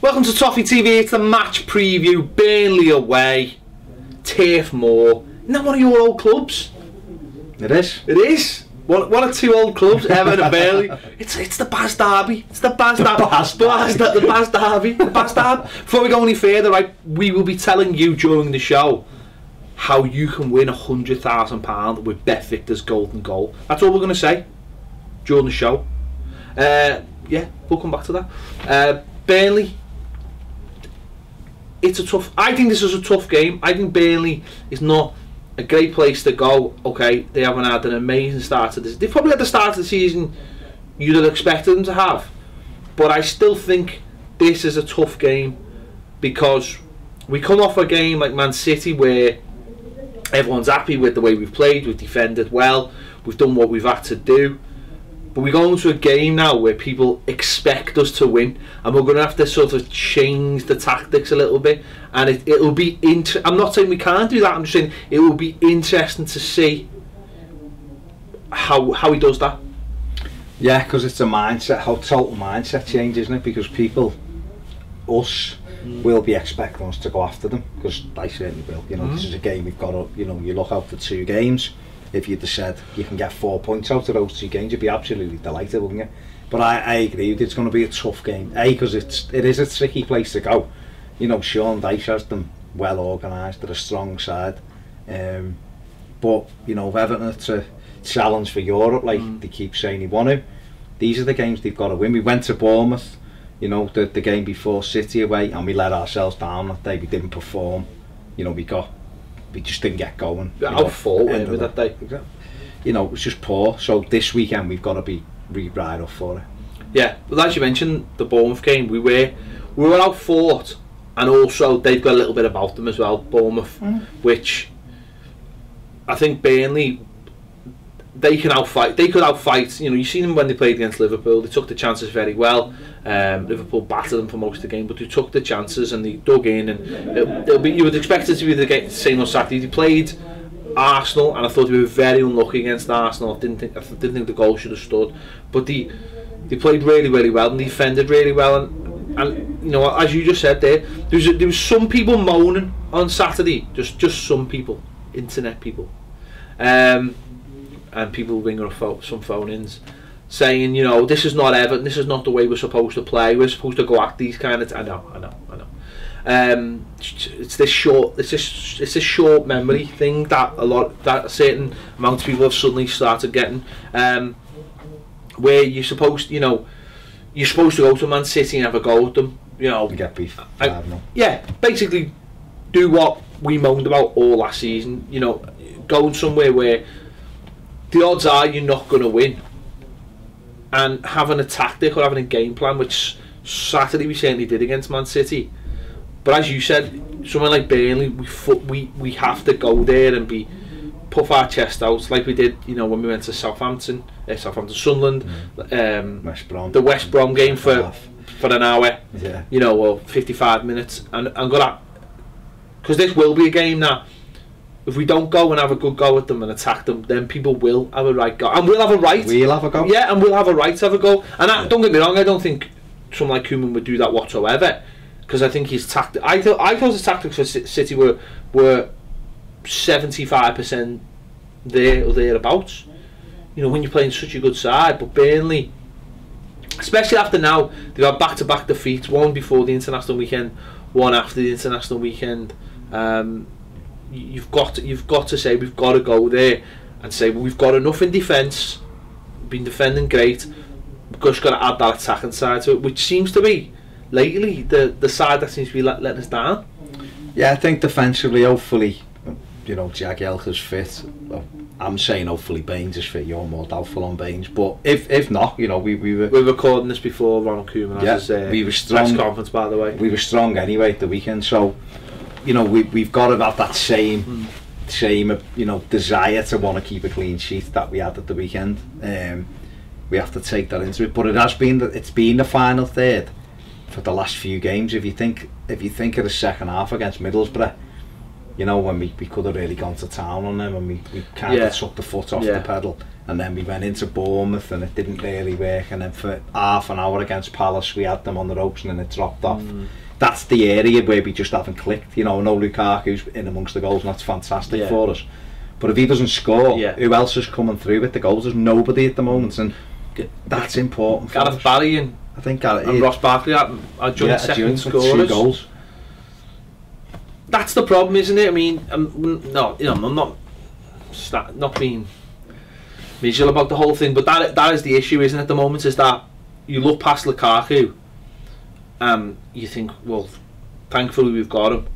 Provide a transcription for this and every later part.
Welcome to Toffee TV. It's the match preview. Burnley away, Turf Moor. Isn't that one of your old clubs? It is. It is. One of two old clubs, Everton and Burnley. It's the Baz Derby. It's the Baz Derby. The Baz Derby. The Baz Derby. Before we go any further, right, we will be telling you during the show how you can win £100,000 with Bet Victor's Golden Goal. That's all we're going to say during the show. Yeah, we'll come back to that. Burnley. It's a tough. I think this is a tough game. I think Burnley is not a great place to go. Okay, they haven't had an amazing start to this. They've probably had the start of the season you'd have expected them to have, but I still think this is a tough game because we come off a game like Man City where everyone's happy with the way we've played, we've defended well, we've done what we've had to do. But we go into a game now where people expect us to win, and we're going to have to sort of change the tactics a little bit. And it'll be I'm not saying we can't do that. I'm just saying it will be interesting to see how he does that. Yeah, because it's a mindset, how total mindset change, isn't it? Because people, us, will be expecting us to go after them, because they certainly will. You know, this is a game we've got to. You know, you look out for 2 games. If you'd have said you can get 4 points out of those 2 games, you'd be absolutely delighted, wouldn't you? But I agree with you, it's going to be a tough game. Because it is a tricky place to go. You know, Sean Dyche has them well organised, they're a strong side. But, you know, if Everton are to challenge for Europe, like they keep saying they want to, these are the games they've got to win. We went to Bournemouth, you know, the game before City away, and we let ourselves down that day. We didn't perform. You know, we just didn't get going. How full were we that day? You know, it was just poor. So this weekend we've got to be right up for it. Yeah, well, as you mentioned, the Bournemouth game, we were outfought, and also they've got a little bit about them as well, Bournemouth, which I think Burnley, they can outfight. They could outfight. You know, you've seen them when they played against Liverpool. They took the chances very well. Liverpool battered them for most of the game, but they took the chances and they dug in. And you would expect it to be the same on Saturday. They played Arsenal, and I thought they were very unlucky against Arsenal. I didn't think the goal should have stood, but they played really, really well and they defended really well. And you know, as you just said there was some people moaning on Saturday, just some people, internet people. And people ringing up some phone-ins saying, you know, this is not Everton, this is not the way we're supposed to play, we're supposed to go at these kind of I know. It's this short memory thing that a certain amount of people have suddenly started getting, where you're supposed to go to Man City and have a go with them, you know, get beef. Yeah, basically do what we moaned about all last season, you know, going somewhere where the odds are you're not going to win, and having a tactic or having a game plan, which Saturday we certainly did against Man City. But as you said, somewhere like Burnley, we have to go there and puff our chest out like we did, you know, when we went to Southampton, Sunderland, West Brom, the West Brom game for an hour, yeah, you know, or 55 minutes, and got because this will be a game now. If we don't go and have a good go at them and attack them, then people will have a right go, and we'll have a right. We'll have a go. Yeah, and we'll have a right to have a go. And don't get me wrong, I don't think someone like Koeman would do that whatsoever, because I think his tactic. I thought his tactics for City were 75% there or thereabouts. You know, when you're playing such a good side, but Burnley, especially after now, they've had back-to-back defeats. One before the international weekend, one after the international weekend. You've got to say we've got to go there and say, well, we've got enough in defence, been defending great, we've just got to add that attacking side to it, which seems to be lately the side that seems to be letting us down. Yeah, I think defensively, hopefully, you know, Jagielka's fit. Well, I'm saying hopefully Baines is fit. You're more doubtful on Baines, but if not, you know, we're recording this before Ronald Koeman has his we were strong press conference, by the way. We were strong anyway at the weekend, so you know, we've got to have that same you know, desire to want to keep a clean sheet that we had at the weekend. We have to take that into it, but it's been the final third for the last few games. If you think of the second half against Middlesbrough, you know, when we could have really gone to town on them, and we kind of took the foot off the pedal, and then we went into Bournemouth and it didn't really work, and then for half an hour against Palace we had them on the ropes and then it dropped off. That's the area where we just haven't clicked, you know. No, Lukaku's in amongst the goals and that's fantastic for us, but if he doesn't score, who else is coming through with the goals? There's nobody at the moment, and that's important. Gareth Barry and I think and Ross Barkley are joint second scorers. 2 goals. That's the problem, isn't it? I mean, no, you know, I'm not being miserable about the whole thing, but that is the issue, isn't it? At the moment, is that you look past Lukaku, you think, well, thankfully we've got him,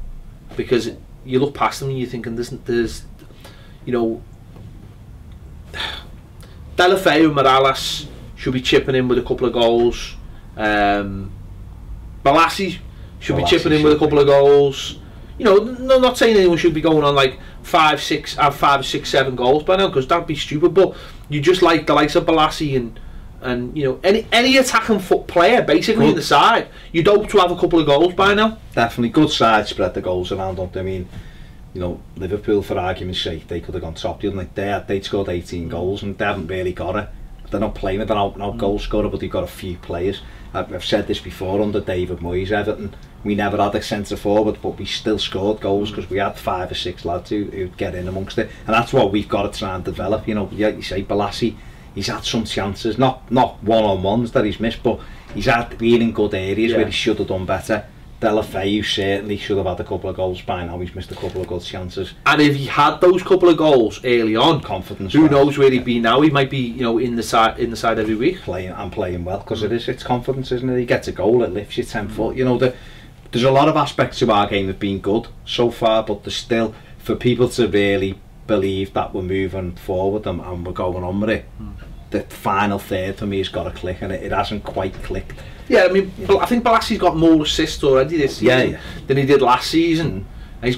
because you look past him and you're thinking, there's, you know, Delafeu and Morales should be chipping in with a couple of goals. Balassi should be chipping in with a couple of goals. You know, no, not saying anyone should be going on like 5, 6, 7 goals by now, because that'd be stupid. But you just like the likes of Balassi and you know, any attacking foot player basically in the side, you'd hope to have a couple of goals by now. Definitely good side, spread the goals around, don't they? I mean, you know, Liverpool, for argument's sake, they could have gone top, didn't they? They'd scored 18 goals and they haven't really got it. They're not playing with no goal scorer, but they've got a few players. I've said this before, under David Moyes, Everton, we never had a centre forward, but we still scored goals because we had 5 or 6 lads who'd get in amongst it, and that's what we've got to try and develop. You know, like you say, Balassi, he's had some chances, not one-on-ones that he's missed, but he's had been in good areas where he should have done better. Delafeu certainly should have had a couple of goals by now. He's missed a couple of good chances. And if he had those couple of goals early on, confidence. Who knows where he'd be now? He might be, you know, in the side every week, playing well, because it's confidence, isn't it? He gets a goal, it lifts you 10 foot. You know, there's a lot of aspects to our game that have been good so far, but there's still, for people to really believe that we're moving forward and we're going on with it, the final third for me has got to click, and it hasn't quite clicked. Yeah, I mean, I think Balassi's got more assists already this season than he did last season. And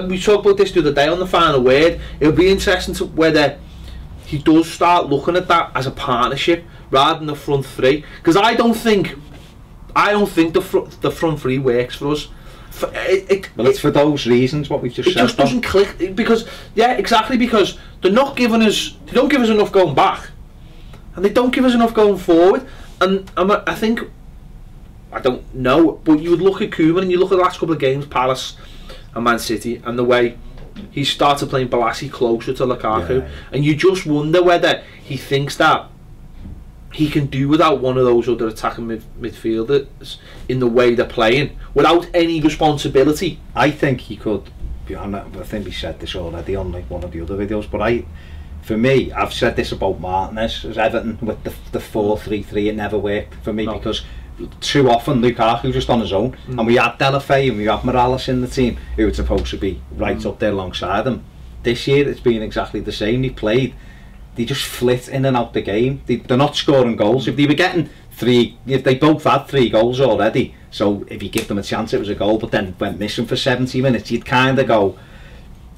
we talked about this the other day on the final word. It'll be interesting to whether he does start looking at that as a partnership rather than the front three, because I don't think the front three works for us. Well, it's for those reasons what we've just said. It just doesn't click, because because they're not giving us. They don't give us enough going back, and they don't give us enough going forward. And I think, I don't know, but you would look at Koeman and you look at the last couple of games, Palace and Man City, and the way he started playing Balassi closer to Lukaku, and you just wonder whether he thinks that he can do without one of those other attacking midfielders in the way they're playing, without any responsibility. I think he could. I think we said this already on like one of the other videos, but for me, I've said this about Martinez as Everton with the 4-3-3. It never worked for me because too often Lukaku just on his own, and we had Delafeu and we had Morales in the team who were supposed to be right up there alongside him. This year it's been exactly the same. They just flit in and out the game. They're not scoring goals. If they were getting 3, if they both had 3 goals already, so if you give them a chance it was a goal, but then went missing for 70 minutes, you'd kind of go,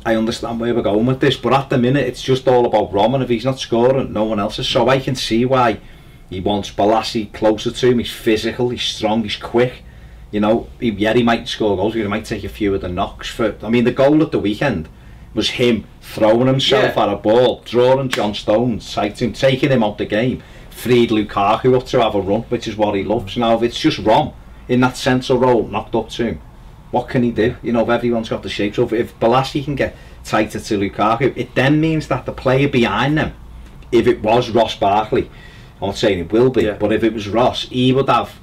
I understand where we're going with this, but at the minute it's just all about Roman. If he's not scoring, no one else is. So I can see why he wants Balassi closer to him. He's physical, he's strong, he's quick. You know, he might score goals, but he might take a few of the knocks. I mean, the goal at the weekend was him throwing himself at a ball, drawing John Stones, sighting him, taking him out the game, freed Lukaku up to have a run, which is what he loves. Now, if it's just Rom in that central role knocked up to him, what can he do? You know, if everyone's got the shape. So if Balassi can get tighter to Lukaku, it then means that the player behind them, if it was Ross Barkley, I'm not saying it will be, but if it was Ross, he would have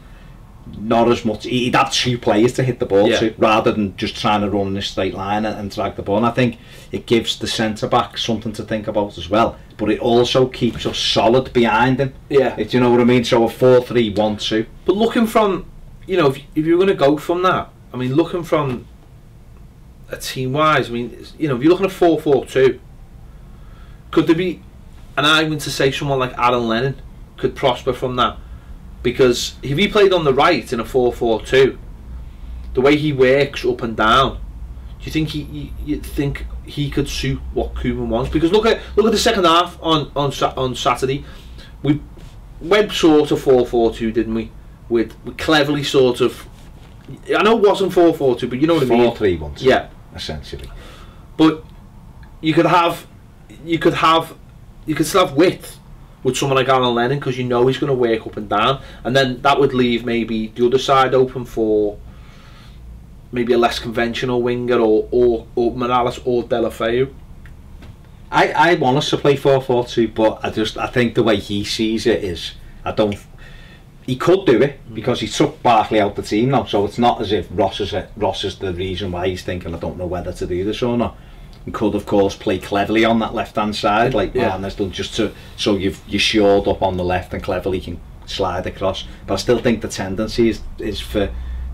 not as much. He'd have 2 players to hit the ball to, rather than just trying to run in a straight line and drag the ball. And I think it gives the centre back something to think about as well. But it also keeps us solid behind him. Yeah, you know what I mean. So a 4-3-1-2. But looking from, you know, if you're going to go from that, I mean, looking from a team-wise, I mean, you know, if you're looking at 4-4-2, could there be an argument to say someone like Aaron Lennon could prosper from that? Because if he played on the right in a 4-4-2, the way he works up and down, do you think you think he could suit what Koeman wants? Because look at the second half on Saturday. We went sort of 4-4-2, didn't we? We cleverly sort of. I know it wasn't 4-4-2, but you know what I mean. 4-3-1. Yeah, essentially. But you could still have width with someone like Aaron Lennon, because you know he's going to work up and down, and then that would leave maybe the other side open for maybe a less conventional winger, or Morales or Deulofeu. I want us to play 4-4-2, but I think the way he sees it is, he could do it because he took Barkley out the team now, so it's not as if Ross is the reason why he's thinking I don't know whether to do this or not. He could of course play cleverly on that left hand side, like Martinez done, so you're shored up on the left and cleverly can slide across. But I still think the tendency is for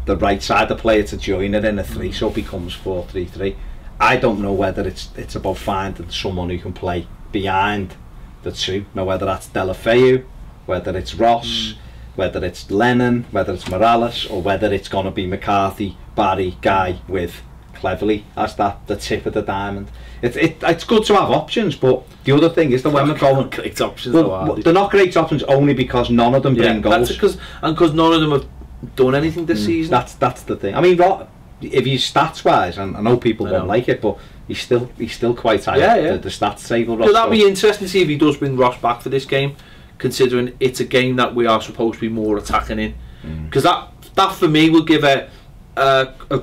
the right side of the player to join it in a 3, so it becomes 4-3-3. I don't know whether it's about finding someone who can play behind the 2. Now whether that's Deulofeu, whether it's Ross, whether it's Lennon, whether it's Morales, or whether it's going to be McCarthy, Barry, Guy with Cleverly as the tip of the diamond. It's good to have options, but the other thing is that when we're going, great options, they're not great options only because none of them bring goals. Because none of them have done anything this season. That's the thing. I mean, if you stats wise, and I know people won't like it, but he's still quite high. The stats table. So that'd be interesting to see if he does bring Ross back for this game, considering it's a game that we are supposed to be more attacking in, because that for me will give a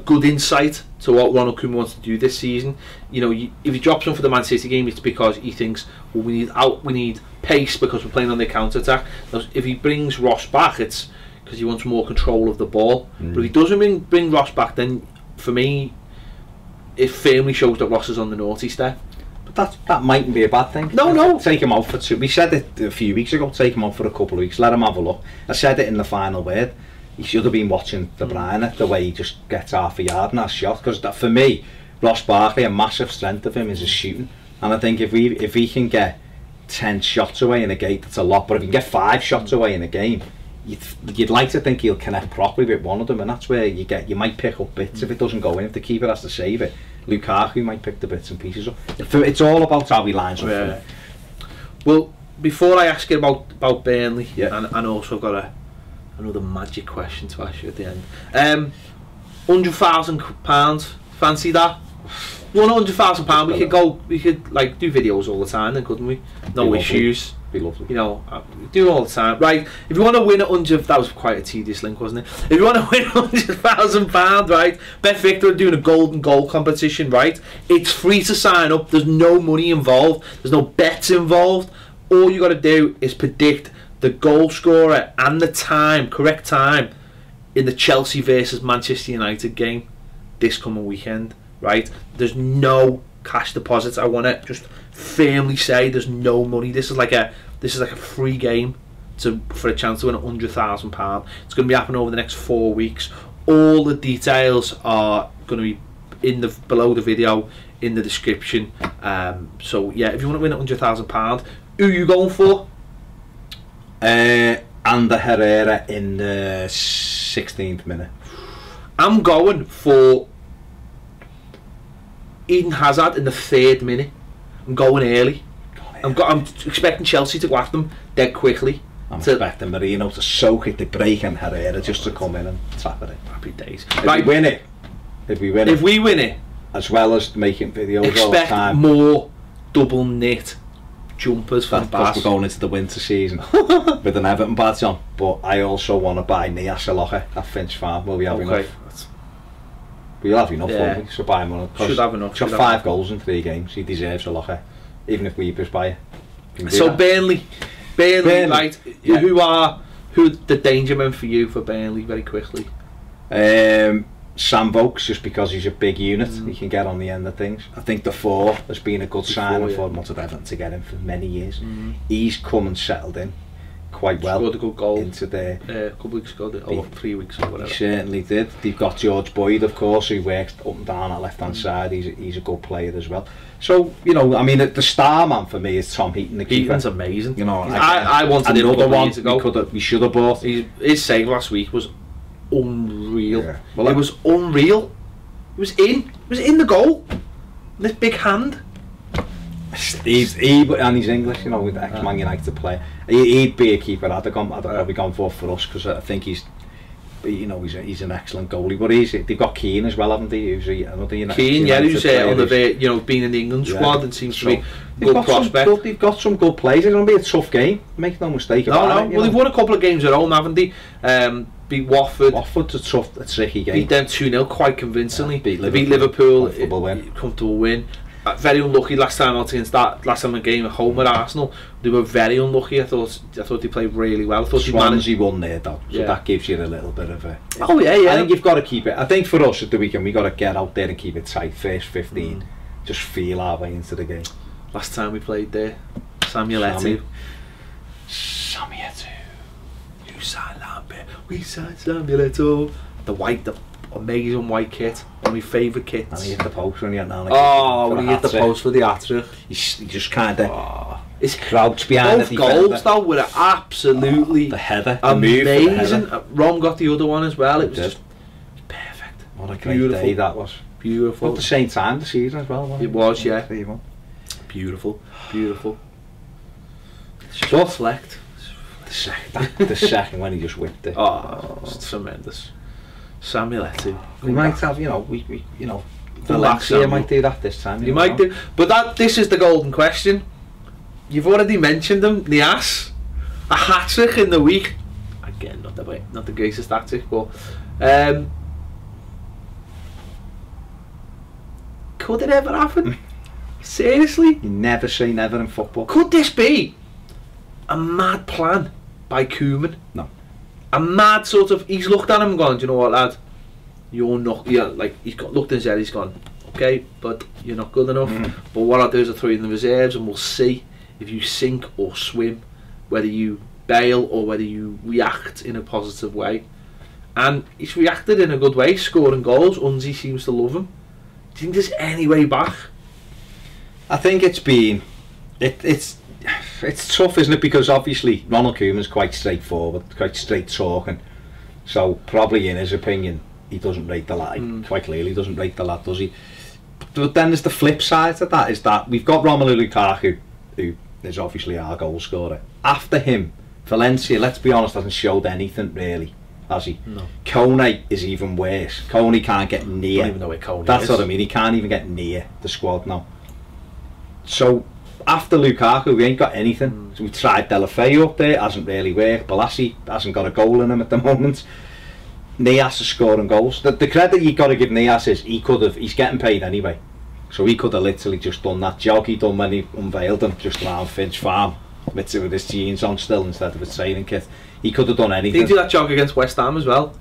good insight to what Ronald Koeman wants to do this season. You know, if he drops him for the Man City game, it's because he thinks, well, we need pace because we're playing on the counter attack. If he brings Ross back, it's because he wants more control of the ball. But if he doesn't bring Ross back, then for me it firmly shows that Ross is on the naughty step. But that mightn't be a bad thing. No. Take him out for 2. We said it a few weeks ago. Take him out for a couple of weeks. Let him have a look. I said it in the final word. He should have been watching the Branningan, the way he just gets half a yard in that shot. Because for me, Ross Barkley, a massive strength of him is his shooting. And I think if he can get 10 shots away in a game, that's a lot. But if he can get 5 shots away in a game, you'd like to think he'll connect properly with one of them, and that's where you might pick up bits if it doesn't go in. If the keeper has to save it, Lukaku might pick the bits and pieces up. It's all about how he lines up. Well, before I ask you about Burnley, and also got another magic question to ask you at the end. £100,000, fancy that? £100,000, we could like do videos all the time then, couldn't we? No issues. Be lovely. You know, we do all the time. Right, if you want to win that was quite a tedious link, wasn't it? If you want to win £100,000, right, Bet Victor are doing a golden goal competition, right? It's free to sign up, there's no money involved, there's no bets involved. All you got to do is predict the goal scorer and the correct time in the Chelsea versus Manchester United game this coming weekend, right? There's no cash deposits. I want to just firmly say there's no money. This is like a free game for a chance to win £100,000. It's going to be happening over the next 4 weeks. All the details are going to be below the video in the description. So yeah, if you want to win £100,000, who are you going for? Ander Herrera in the 16th minute. I'm going for Eden Hazard in the 3rd minute. I'm going early. I'm expecting Chelsea to go after them dead quickly. I'm expecting Marino to soak it, the break, and Herrera just to come in and tap it in. Happy days. If we win it, as well as making videos all the time, expect more double knit jumpers from Baz. We're going into the winter season with an Everton badge on. But I also want to buy Nia Saloka at Finch Farm. Will we have enough? We'll have enough, won't we? So buy him on. Should have enough. He's got 5 goals in 3 games. He deserves a locker, even if we just buy it. So Burnley, right? Yeah. Who the danger men for you for Burnley? Very quickly. Sam Vokes, just because he's a big unit, he can get on the end of things. I think the 4 has been a good signing for Everton to get him for many years. He's come and settled in quite well. Scored a good goal into there a couple of weeks ago, or 3 weeks or whatever. He certainly did. They've got George Boyd, of course, who works up and down that left hand side. He's a good player as well. So, you know, I mean, the star man for me is Tom Heaton, the keeper. Heaton's amazing. You know, I wanted another one ago. We should have bought. His save last week was unreal. Yeah. Well, it was unreal. It was in the goal. This big hand. He's English, you know, with ex-Man United player. He'd be a keeper. I'd have probably gone for us, because I think you know, he's an excellent goalie. But they've got Keane as well, haven't they? Keane, yeah, who's on the you know, being in the England squad and seems to be good prospect. They've got some good players. It's going to be a tough game. Make no mistake about it. Well, they've won a couple of games at home, haven't they? Beat Watford. Watford's a tricky game. Beat them 2-0 quite convincingly. Beat Liverpool. Comfortable win. Very unlucky last time out against last time a game at home at Arsenal. They were very unlucky. I thought they played really well. I thought Swansea won there though, so that gives you a little bit of a. Oh yeah. I think you've got to keep it. I think for us at the weekend we got to get out there and keep it tight. First 15, just feel our way into the game. Last time we played there, Samuel Eto'o. You signed Lambert. We signed Samuel Eto'o. The amazing white kit, one of my favourite kits. And he hit the post when he had when he hit the post for the hat-trick. He just kind of his crouch behind both goals though were absolutely the header, amazing. Rom got the other one as well. It was just perfect. What a great day that was. Beautiful. At the same time the season as well, wasn't it? It was, yeah. Beautiful. Just select. The second when he just whipped it. It's tremendous. Samuel Eto'o. We might have, Valencia might do that this time. You might do, but this is the golden question. You've already mentioned them. Nias, a hat-trick in the week. Again, not the greatest hat-trick, but could it ever happen? Seriously? You never say never in football. Could this be a mad plan by Koeman? No. A mad sort of, he's looked at him and gone, do you know what, lad, you're not, he's looked and said, he's gone, okay, but you're not good enough, but what I'll do is I'll throw you in the reserves and we'll see if you sink or swim, whether you bail or whether you react in a positive way. And he's reacted in a good way, scoring goals. Unzi seems to love him. Do you think there's any way back? I think it's been, it's tough, isn't it? Because obviously Ronald Koeman's quite straightforward, quite straight talking. So probably in his opinion, he doesn't rate the lad. Quite clearly, he doesn't rate the lad, does he? But then there's the flip side to that. Is that we've got Romelu Lukaku, who is obviously our goal scorer. After him, Valencia, let's be honest, hasn't showed anything really, has he? No. Kone is even worse. Kone can't get near. I don't even know where Kone is. That's what I mean. He can't even get near the squad now. So after Lukaku, we ain't got anything. So we tried Delafeu up there, hasn't really worked. Balassi hasn't got a goal in him at the moment. Nias is scoring goals. The credit you got to give Nias is he's getting paid anyway. So he could have literally just done that jog he done when he unveiled him just around Finch Farm with his jeans on still instead of a training kit. He could have done anything. Did he do that jog against West Ham as well?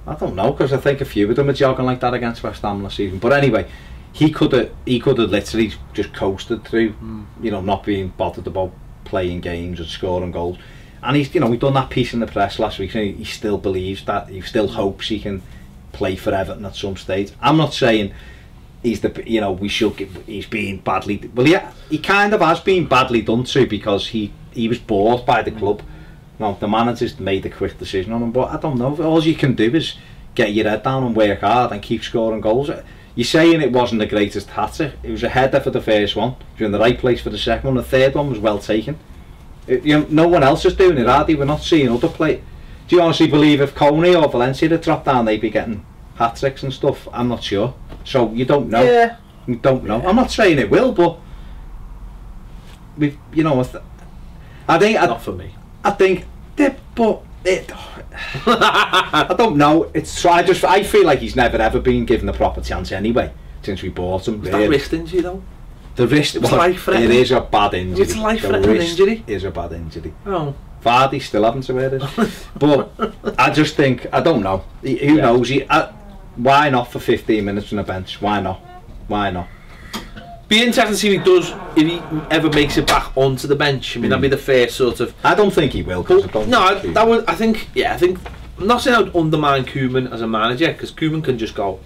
I don't know, because I think a few of them are jogging like that against West Ham last season. But anyway, he could have literally just coasted through, not being bothered about playing games and scoring goals. And he's, we've done that piece in the press last week, and he still believes that, he still hopes he can play for Everton at some stage. I'm not saying he's he's being badly, well, yeah, he kind of has been badly done to, because he was bought by the club. Now the manager's made a quick decision on him, but I don't know. All you can do is get your head down and work hard and keep scoring goals. You're saying it wasn't the greatest hat-trick. It was a header for the first one. You're in the right place for the second one. The third one was well taken. No one else is doing it, are they? We're not seeing other play. Do you honestly believe if Coney or Valencia had dropped down, they'd be getting hat-tricks and stuff? I'm not sure. So you don't know. Yeah. You don't know. I'm not saying it will, but I think not for me. I think, but I don't know. I feel like he's never ever been given a proper chance anyway since we bought him. Was that wrist injury though? The wrist, it is a bad injury. It's life-threatening injury. Is a bad injury. Oh. Vardy still having to wear this. But I just think, I don't know. Who knows? Why not for 15 minutes on the bench? Why not? Why not? Be interesting to see if he ever makes it back onto the bench. I mean, that'd be the first sort of. I don't think he will. I think I'm not saying I'd undermine Koeman as a manager, because Koeman can just go,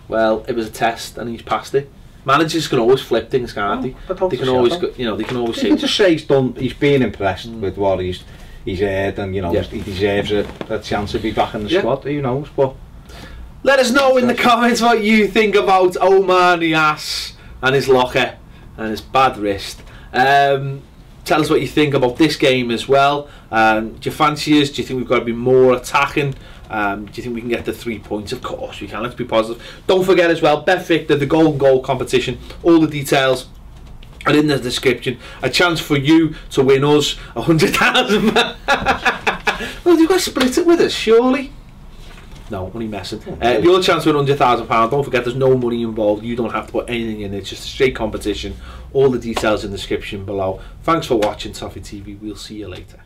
well, it was a test and he's passed it. Managers can always flip things, can't they? They can always, they can always say. You can just say he's been impressed with what he's heard, and he deserves a chance to be back in the squad. Who knows? But let us know in the comments what you think about Omar Nias and his locker and his bad wrist. Tell us what you think about this game as well. Do you fancy us? Do you think we've got to be more attacking? Do you think we can get the 3 points? Of course we can. Let's be positive. Don't forget as well, Bet Victor, the Golden Goal competition. All the details are in the description. A chance for you to win us 100,000. Well, you've got to split it with us, surely. No, only messing. Your chance to win £100,000. Don't forget, there's no money involved. You don't have to put anything in. It's just a straight competition. All the details in the description below. Thanks for watching Toffee TV. We'll see you later.